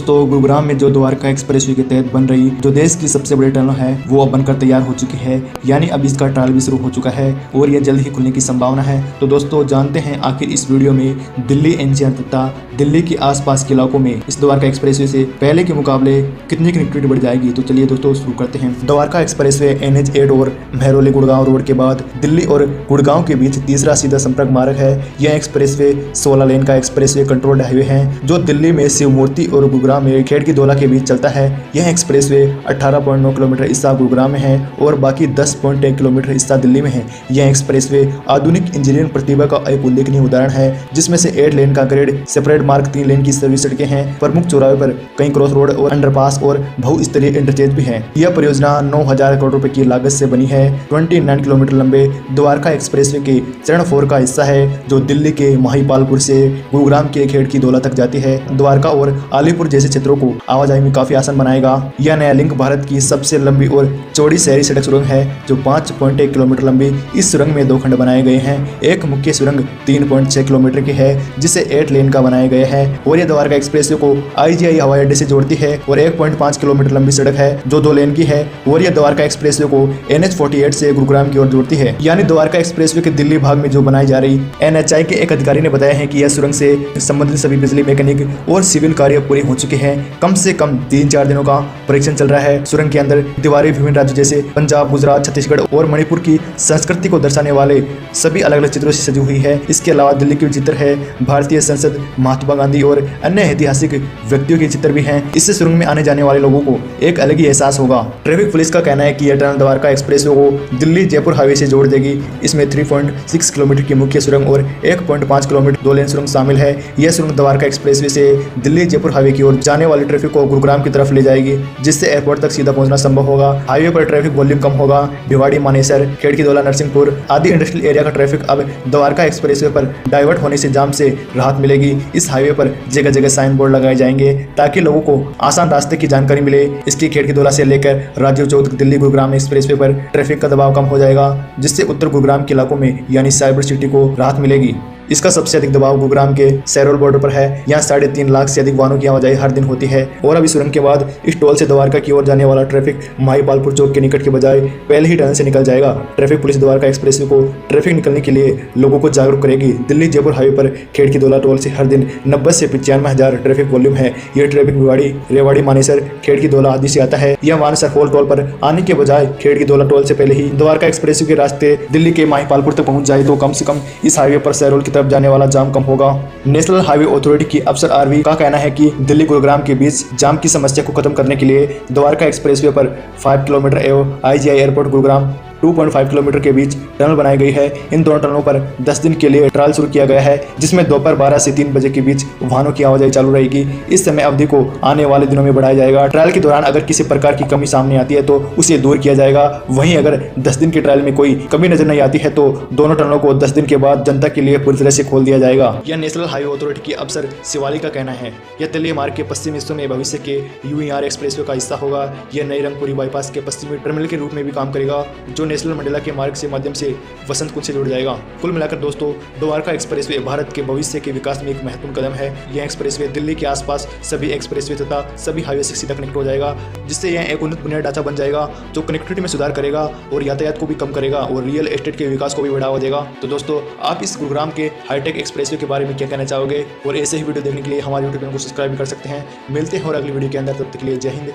तो गुरुग्राम में जो द्वारका एक्सप्रेसवे के तहत बन रही जो देश की सबसे बड़ी टनल है वो अब बनकर तैयार हो चुकी है, यानी अब इसका ट्रायल भी शुरू हो चुका है और यह जल्द ही खुलने की संभावना है। तो दोस्तों जानते हैं आखिर इस वीडियो में दिल्ली एनसीआर तथा दिल्ली के आसपास के इलाकों में इस द्वारका एक्सप्रेसवे से पहले के मुकाबले कितनी कनेक्टिविटी बढ़ जाएगी। तो चलिए दोस्तों शुरू करते हैं। द्वारका एक्सप्रेसवे NH8 और महरौली गुड़गांव रोड के बाद दिल्ली और गुड़गांव के बीच तीसरा सीधा संपर्क मार्ग है। यह एक्सप्रेसवे 16 लेन का एक्सप्रेसवे कंट्रोल्ड हाईवे है जो दिल्ली में शिवमूर्ति और गुरुग्राम में खेड़की दौला के बीच चलता है। यह एक्सप्रेसवे 18.9 किलोमीटर हिस्सा गुरुग्राम में है और बाकी 10.1 किलोमीटर हिस्सा दिल्ली में है। यह एक्सप्रेसवे आधुनिक इंजीनियरिंग प्रतिभा का एक उल्लेखनीय उदाहरण है, जिसमें से 8 लेन का ग्रेड सेपरेट मार्ग 3 लेन की सर्विस सड़कें हैं। प्रमुख चौराहे पर कई क्रॉस रोड और अंडरपास और बहुस्तरीय इंटरचेंज भी है। यह परियोजना 9,000 करोड़ रुपए की लागत से बनी है। 29 किलोमीटर लंबे द्वारका एक्सप्रेसवे के चरण 4 का हिस्सा है जो दिल्ली के महिपालपुर से गुरुग्राम के खेड़की दौला तक जाती है। द्वारका और आलीपुर जैसे क्षेत्रों को आवाजाही में काफी आसान बनाएगा। यह नया लिंक भारत की सबसे लंबी और चौड़ी शहरी सड़क सुरंग है जो 5.1 किलोमीटर लंबी। इस सुरंग में 2 खंड बनाए गए हैं। एक मुख्य सुरंग 3.6 किलोमीटर की है जिसे 8 लेन का बनाया गया है और यह द्वारका एक्सप्रेसवे को IGI हवाई अड्डे से जोड़ती है और 1.5 किलोमीटर लंबी सड़क है जो 2 लेन की है और यह द्वारका एक्सप्रेसवे को NH48 से गुरुग्राम की ओर जोड़ती है। यानी द्वारका एक्सप्रेसवे के दिल्ली भाग में जो बनाई जा रही NHI के एक अधिकारी ने बताया है कि यह सुरंग से संबंधित सभी बिजली, मैकेनिक और सिविल कार्य पूरे हो चुके हैं। कम से कम 3-4 दिनों का परीक्षण चल रहा है। सुरंग के अंदर दीवारें विभिन्न राज्यों जैसे पंजाब, गुजरात, छत्तीसगढ़ और मणिपुर की संस्कृति को दर्शाने वाले सभी अलग अलग चित्रों से सजी हुई है। इसके अलावा दिल्ली के चित्र है, भारतीय संसद, महात्मा गांधी और अन्य ऐतिहासिक व्यक्तियों के चित्र भी हैं। इससे सुरंग में आने जाने वाले लोगों को एक अलग ही एहसास होगा। ट्रैफिक पुलिस का कहना है कि यह टनल द्वारका एक्सप्रेसवे को दिल्ली जयपुर हाईवे से जोड़ देगी। इसमें 3.6 किलोमीटर की मुख्य सुरंग और 1.5 किलोमीटर 2 लेन सुरंग शामिल है। यह सुरंग द्वारका एक्सप्रेसवे से दिल्ली जयपुर हाईवे की ओर जाने वाले ट्रैफिक को गुरुग्राम की तरफ ले जाएगी, जिससे एयरपोर्ट तक सीधा पहुंचना संभव होगा। हाईवे पर ट्रैफिक वॉल्यूम कम होगा। भिवाड़ी, मानेसर, खेड़की दौला, नरसिंहपुर आदि इंडस्ट्रियल एरिया का ट्रैफिक अब द्वारका एक्सप्रेसवे पर डाइवर्ट होने से जाम से राहत मिलेगी। इस हाईवे पर जगह जगह साइन बोर्ड लगाए जाएंगे ताकि लोगों को आसान रास्ते की जानकारी मिले। इसकी खेड़की दौला से लेकर राजीव चौक तक दिल्ली गुरुग्राम एक्सप्रेसवे पर ट्रैफिक का दबाव कम हो जाएगा, जिससे उत्तर गुरुग्राम के इलाकों में यानी साइबर सिटी को राहत मिलेगी। इसका सबसे अधिक दबाव गुरुग्राम के सैरोल बॉर्डर पर है। यहाँ 3.5 लाख से अधिक वाहनों की आवाजाही हर दिन होती है और अब इस सुरंग के बाद इस टोल से द्वारका की ओर जाने वाला ट्रैफिक महिपालपुर चौक के निकट के बजाय पहले ही टनल से निकल जाएगा। ट्रैफिक पुलिस द्वारका एक्सप्रेसवे को ट्रैफिक निकलने के लिए लोगों को जागरूक करेगी। दिल्ली जयपुर हाईवे पर खेड़की दौला टोल से हर दिन 90 से 95,000 ट्रैफिक वॉल्यूम है। यह ट्रैफिक भिवाड़ी, रेवाड़ी, मानेसर, खेड़की दौला आदि से आता है। यह वाहन सरफोल टोल पर आने के बजाय खेड़की दौला टोल से पहले ही द्वारका एक्सप्रेसवे के रास्ते दिल्ली के महिपालपुर तक पहुंच जाए तो कम से कम इस हाईवे पर सैरोल की तरफ जाने वाला जाम होगा। नेशनल हाईवे अथॉरिटी की अफसर RV का कहना है कि दिल्ली गुरुग्राम के बीच जाम की समस्या को खत्म करने के लिए द्वारका एक्सप्रेसवे पर 5 किलोमीटर एवं IGI एयरपोर्ट गुरुग्राम 2.5 किलोमीटर के बीच टनल बनाई गई है। इन दोनों टनलों पर 10 दिन के लिए ट्रायल शुरू किया गया है, जिसमें दोपहर 12 से 3 बजे के बीच वाहनों की आवाजाही चालू रहेगी। इस समय अवधि को आने वाले दिनों में बढ़ाया जाएगा। ट्रायल के दौरान अगर किसी प्रकार की कमी सामने आती है तो उसे दूर किया जाएगा। वहीं अगर 10 दिन के ट्रायल में कोई कमी नजर नहीं आती है तो दोनों टनलों को 10 दिन के बाद जनता के लिए पूरी तरह से खोल दिया जाएगा। यह नेशनल हाईवे अथॉरिटी की अफसर शिवाली का कहना है। यह दिल्ली मार्ग के पश्चिमी हिस्सों में भविष्य के UER एक्सप्रेसवे का हिस्सा होगा। यह नई रंगपुरी बाईपास के पश्चिमी टर्मिनल के रूप में भी काम करेगा, जो नेशनल मंडेला के मार्ग के माध्यम से वसंत कुंज से जुड़ जाएगा। कुल मिलाकर दोस्तों द्वारका एक्सप्रेसवे भारत के भविष्य के विकास में एक महत्वपूर्ण कदम है। यह एक्सप्रेसवे दिल्ली के आसपास सभी एक्सप्रेसवे तथा सभी हाईवे से सीधा कनेक्ट हो जाएगा, जिससे यह एक उन्नत बुनियादी ढांचा बन जाएगा जो कनेक्टिविटी में सुधार करेगा और यातायात को भी कम करेगा और रियल एस्टेट के विकास को भी बढ़ावा देगा। तो दोस्तों आप इस गुरुग्राम के हाईटेक एक्सप्रेसवे के बारे में क्या कहना चाहोगे? और ऐसे ही वीडियो देखने के लिए हमारे यूट्यूब चैनल को सब्सक्राइब कर सकते हैं। मिलते हैं और अगली वीडियो के अंदर, तब तक के लिए जय हिंद,